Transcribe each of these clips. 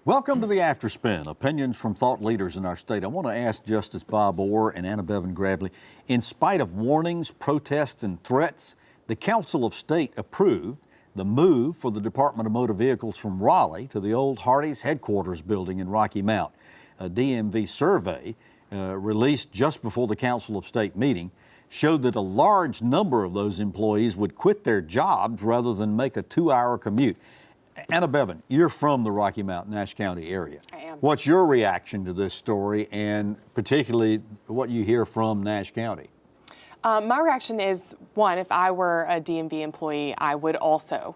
Welcome to the Afterspin, opinions from thought leaders in our state. I want to ask Justice Bob Orr and Anna Beavon Gravely, in spite of warnings, protests, and threats, the Council of State approved the move for the Department of Motor Vehicles from Raleigh to the old Hardee's headquarters building in Rocky Mount. A DMV survey released just before the Council of State meeting showed that a large number of those employees would quit their jobs rather than make a 2-hour commute. Anna Beavon, you're from the Rocky Mount, Nash County area. I am. What's your reaction to this story, and particularly what you hear from Nash County? My reaction is, one, if I were a DMV employee, I would also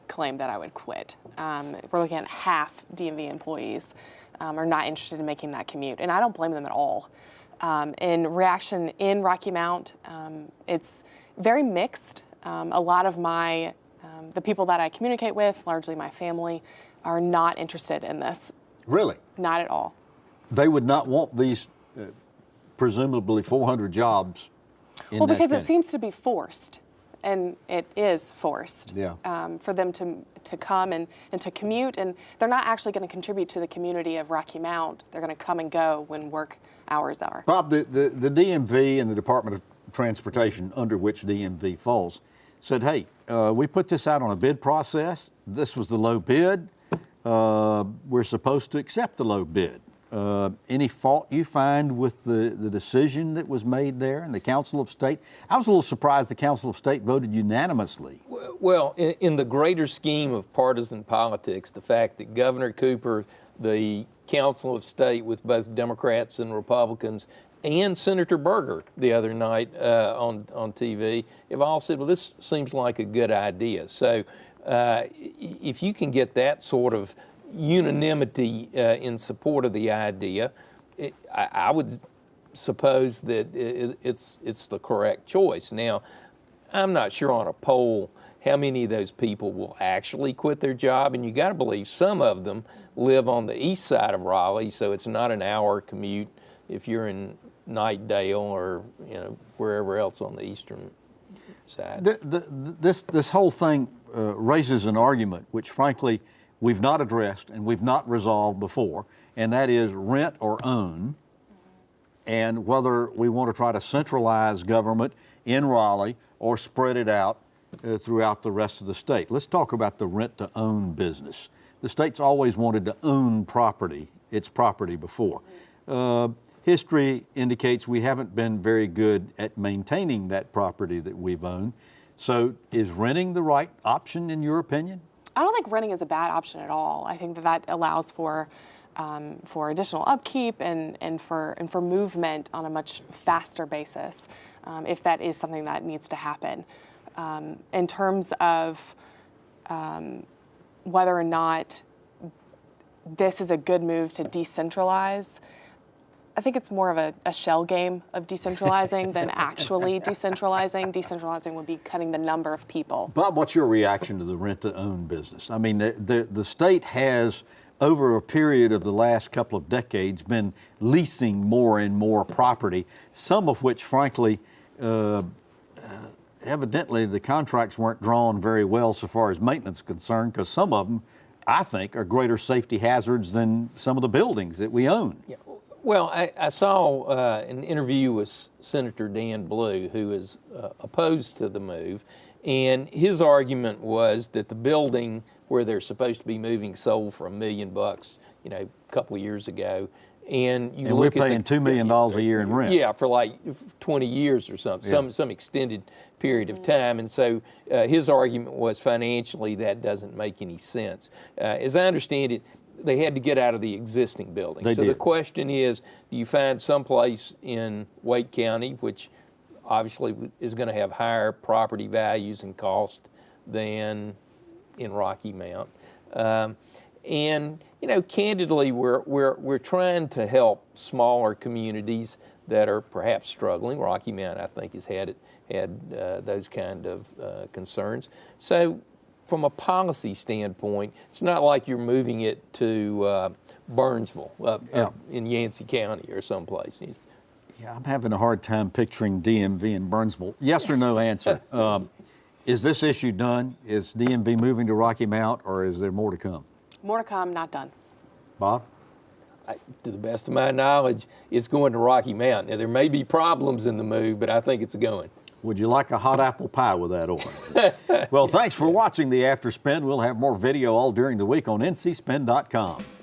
claim that I would quit. We're looking at half DMV employees are not interested in making that commute, and I don't blame them at all. In reaction in Rocky Mount, it's very mixed. A lot of the people that I communicate with, largely my family, are not interested in this. Really? Not at all. They would not want these presumably 400 jobs in Well, because Nash it seems to be forced, and it is forced, for them to come and to commute, and they're not actually going to contribute to the community of Rocky Mount. They're going to come and go when work hours are. Bob, the DMV and the Department of Transportation, under which DMV falls, said, hey, we put this out on a bid process. This was the low bid. We're supposed to accept the low bid. Any fault you find with the decision that was made there in the Council of State? I was a little surprised the Council of State voted unanimously. Well, in the greater scheme of partisan politics, the fact that Governor Cooper, the Council of State with both Democrats and Republicans, and Senator Berger the other night on TV have all said, well, this seems like a good idea. So if you can get that sort of unanimity in support of the idea, I would suppose that it's the correct choice. Now, I'm not sure on a poll how many of those people will actually quit their job, and you got to believe some of them live on the east side of Raleigh, so it's not an hour commute if you're in Knightdale or wherever else on the eastern side. This whole thing raises an argument which, frankly, we've not addressed and we've not resolved before, and that is rent or own, and whether we want to try to centralize government in Raleigh or spread it out throughout the rest of the state. Let's talk about the rent-to-own business. The state's always wanted to own property, its property before. History indicates we haven't been very good at maintaining that property that we've owned. So is renting the right option in your opinion? I don't think renting is a bad option at all. I think that allows for additional upkeep and for movement on a much faster basis, if that is something that needs to happen. In terms of whether or not this is a good move to decentralize, I think it's more of a shell game of decentralizing than actually decentralizing. Decentralizing would be cutting the number of people. Bob, what's your reaction to the rent-to-own business? I mean, the state has, over a period of the last couple of decades, been leasing more and more property, some of which, frankly, evidently the contracts weren't drawn very well so far as maintenance is concerned, because some of them, I think, are greater safety hazards than some of the buildings that we own. Yeah. Well, I saw an interview with Senator Dan Blue, who is opposed to the move, and his argument was that the building where they're supposed to be moving sold for $1 million, a couple of years ago, and we're paying $2 million a year in rent. Yeah, for like 20 years or something, some extended period of time, and so his argument was financially that doesn't make any sense. As I understand it, they had to get out of the existing building. So the question is, do you find someplace in Wake County, which obviously is going to have higher property values and cost than in Rocky Mount? And candidly, we're trying to help smaller communities that are perhaps struggling. Rocky Mount, I think, has had those kind of concerns. So, from a policy standpoint, it's not like you're moving it to Burnsville up in Yancey County or someplace. Yeah, I'm having a hard time picturing DMV in Burnsville. Yes or no answer. Is this issue done? Is DMV moving to Rocky Mount, or is there more to come? More to come, not done. Bob? To the best of my knowledge, it's going to Rocky Mountain. Now, there may be problems in the move, but I think it's going. Would you like a hot apple pie with that order? Well, thanks for watching the After Spin. We'll have more video all during the week on ncspin.com.